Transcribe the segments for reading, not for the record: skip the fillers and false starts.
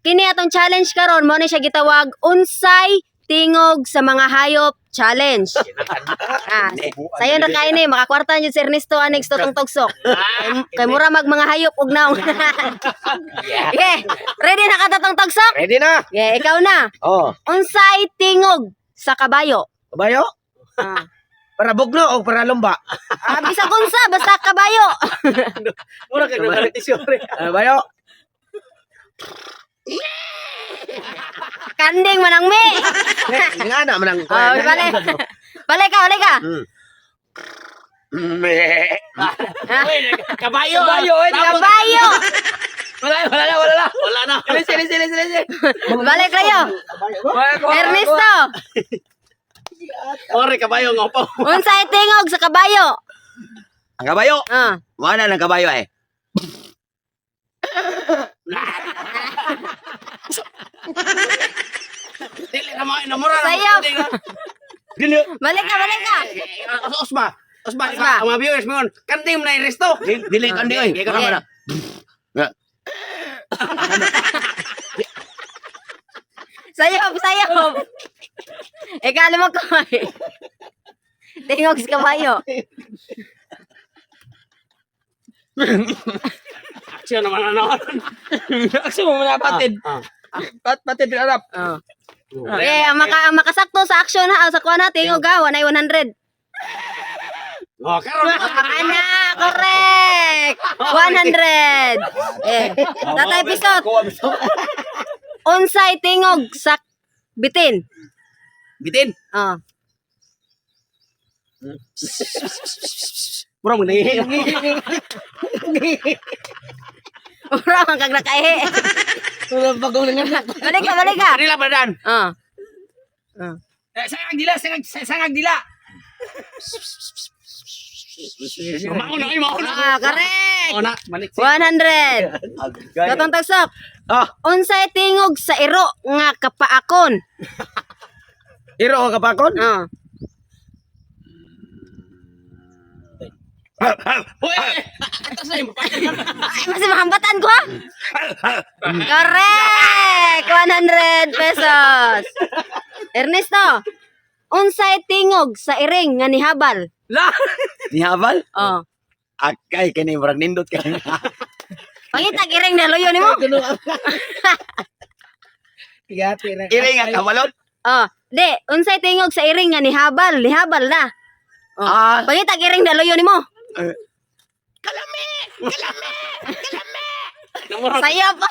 kini atong challenge karon mo ni siya gitawag unsay tingog sa mga hayop challenge. Sayon ra kay ni makakwarta jud si Ernesto anex to tong tugsok. Kay mura mag mga hayop ug naong. Yeah. Ready na ka tong tugsok? Ready na? Yeah, ikaw na. Oh. Unsay tingog sa kabayo? Kabayo? Para bugno o para lumba? Bisag unsa basta kabayo. Mura ka na tisore. Kabayo? Kanding manang me. Nga na manang. Balik. Balik ka. Kabayo. Kabayo. Wala na. Sili. Balik kayo. Ernesto. Ore kabayo ngopo. Unsay tingog sa kabayo? Ang kabayo? Ah. Mana ng kabayo eh? Dili na mo inamura. Sayop. Dili. Balik ka. Osma, ang mga viewers mo, kanting mo na i-resto. Dili kandi oy. Ikaw naman na. Sayop. Ikaw mo ko. Tingog sa kabayo. Aksyon naman ano. Aksyon mo na patid. Patid arap. Okay, ang makasakto sa action ha, sa kuha na, tingog ha, 100. Oh, karon. Ana, correct! 100! Tatay Pisot, unsay tingog sa bitin? Bitin. Mura mo nahihi. Ura, ang kag nakaihi. Mura bagong nga. Balik ka. Dila pa dan. Sangag dila. Mauna. Correct! Mauna, balik. 100! Katong tagsok. Unsay tingog sa iro nga kapaakon? Iro ka kapakon? Hoy! Ay, mas mahambatan ko ha? Correct! 100 pesos. Ernesto, unsay tingog sa iring nga nihabal? La! Nihabal? Akay kini murag nindot ka. Pangitag iring na loyo nimo? Iring nga kabalot? Di, unsay tingog sa iring nga nihabal na. Pangitag iring na loyo nimo? Kalami! Sayo pa.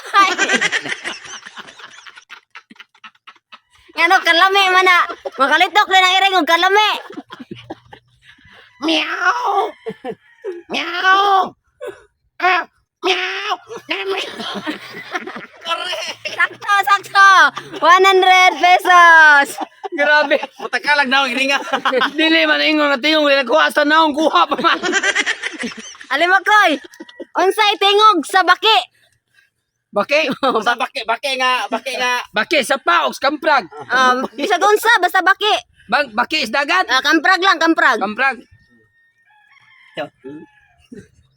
Ngano kalami man na. Makalitok na ng iring og kalami. Meow! Meow! Meow! Sakto. 100 pesos. Grabe. Mutakalag na ang iringa. Dili man ingon na tingog nila kuha sa naong kuha pa man. Alimakoy. Unsay tingog sa baki? Baki? Sa baki nga. Baki sa paok, kamprag. Bisag unsa basta baki. Baki is dagat? Kamprag lang. Kamprag.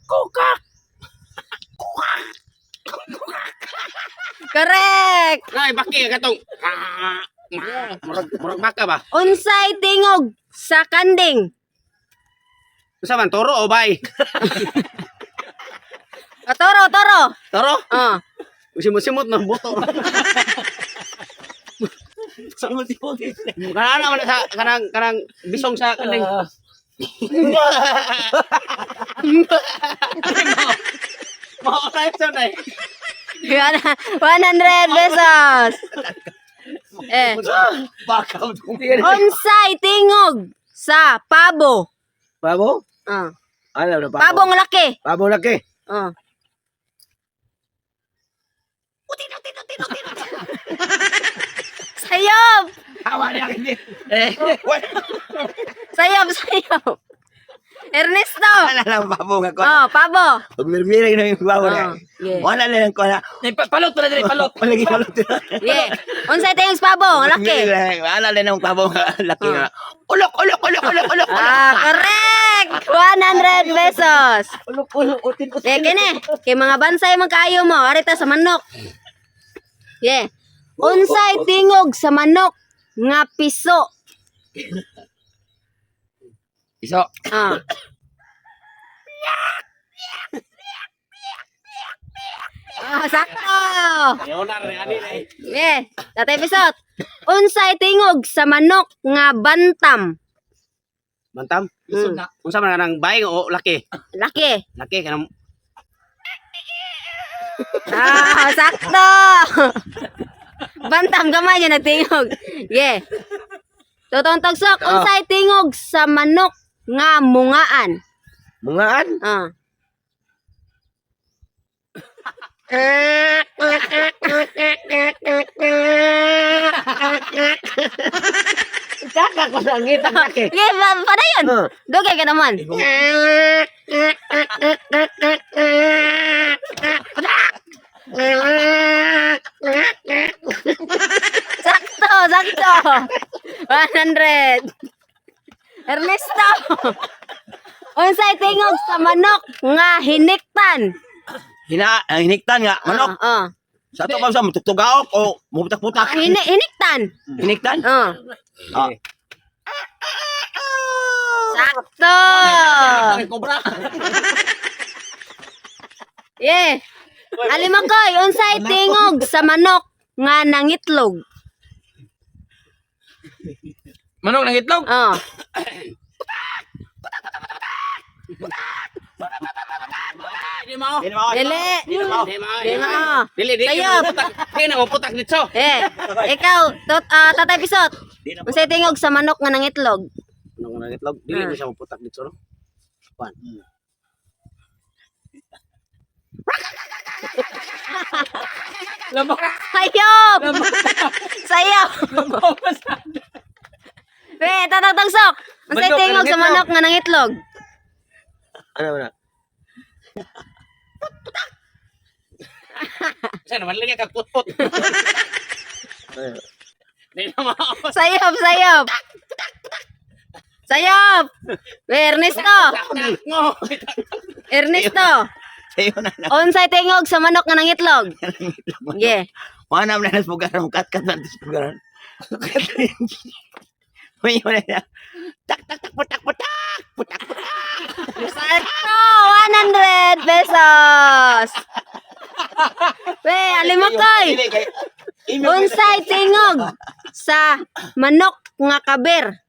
Kukak! Correct. Ay, baki katong. Murag baka ba? Unsay tingog sa kanding? Usa man toro o bay? Toro. Toro? Simot na boto. Simot. Kana naman sa kanang bisong sa kanding. Mau na ito na 100 pesos. Bakaw. Unsay tingog sa pabo? Pabo? Alam na pabo. Pabong laki. Pabo laki. Sayop. Hawa niya hindi. Sayop. Ernesto. Wala lang pabo nga ko. Pabo. Pagmirmiray na yung pabo na. Yeah. Wala na lang ko na. Palot pa na dali, palot. Palagi palot. Yeah. Unsay tingog sa pabo? Laki. Wala na lang pabo nga laki nga. Ulok. Correct. 100 pesos. Ulok. Kini. Kay mga bansay man kaayo mo. Arita sa manok. Yeah. Unsay tingog sa manok nga piso? Iso. Ah. Sakto. Leonar ani na. Yeah. Tatay Pisot. Unsay tingog sa manok nga bantam? Bantam. Unsa man nang bayi o laki? Laki. Laki kanang Sakto. Bantam gamay niya nagtingog. Yeah. Totong tagsok, unsay tingog sa manok nga mungaan? mungaan. Ah. Kaka ko sangit ang laki. Yeah, pada yun. Dugay ka naman. Sakto, sakto. 100. Ernesto. Unsay tingog sa manok nga hiniktan? Hiniktan nga manok. Sa to ba sa mutugtugaok o muputak-putak? Hiniktan. Hiniktan? Ah. Ah. Sakto. Kobra. Yeah. Alimakoy, unsay tingog sa manok nga nangitlog? Manok nang itlog? Oh. Dili mo. Dili. Dili mo. Dili. Sayop. Kaya na putak dito. Ikaw, Tatay Pisot. Unsay tingog sa manok nga nangitlog? Manok nang itlog. Dili mo siya putak dito no. Pan. Sayop. Sayop. Tatagtagsok. Unsay tingog sa manok nga nangitlog? Ano na? Saan naman lagi kagputput? Sayop, sayop. Sayop. Ernesto. Ernesto. Sayo na lang. Unsay tingog sa manok nga nangitlog? Yeah. Mana na nas pugaran, kat nantis pugaran. Uy, wala na. Tak putak. Sakto, 100 pesos. We, alimakoy. Unsay tingog sa manok nga kaber?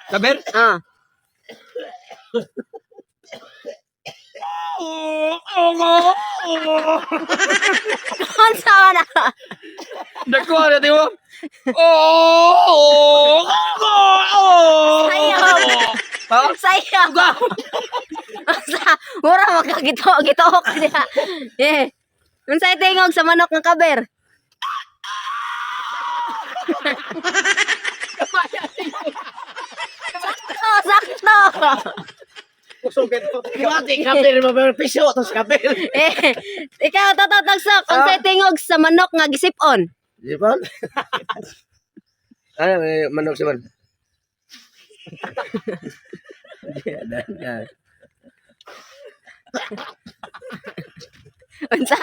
Kaber? Ah. Unsa man na? Dako na tiwo. Sayop. Sayop. Unsa? Mura makagito-gitook niya. Eh. Unsay tingog sa manok nga kaber? Sakto. Mati kaber mo piso tos kaber. Ikaw tagsok. Unsay tingog sa manok nga gisip-on? Sipon? Ano may manok si man? Unsa?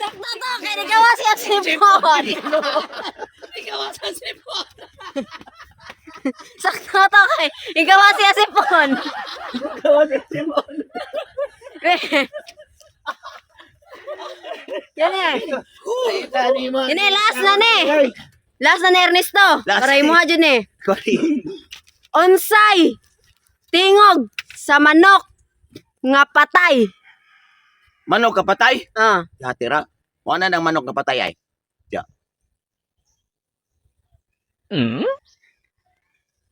Sakto to, kaya nagawa siya sipon. Sakto to, kaya nagawa siya sipon. Yan eh. Yan eh, last na ni. Last na ni Ernesto. Para imuha dyan eh. Unsay tingog sa manok nga patay. Manok kapatay? Ah. Latira. Wala nang manok kapatay ay. Ya.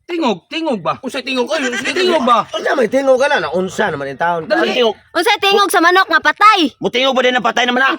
Tingog ba? Unsay tingog ko? Tingog ba? Unsa may tingog ka na unsa naman yung taon. Tingog. Unsay tingog sa manok nga patay. Mutingog ba din ang patay naman na?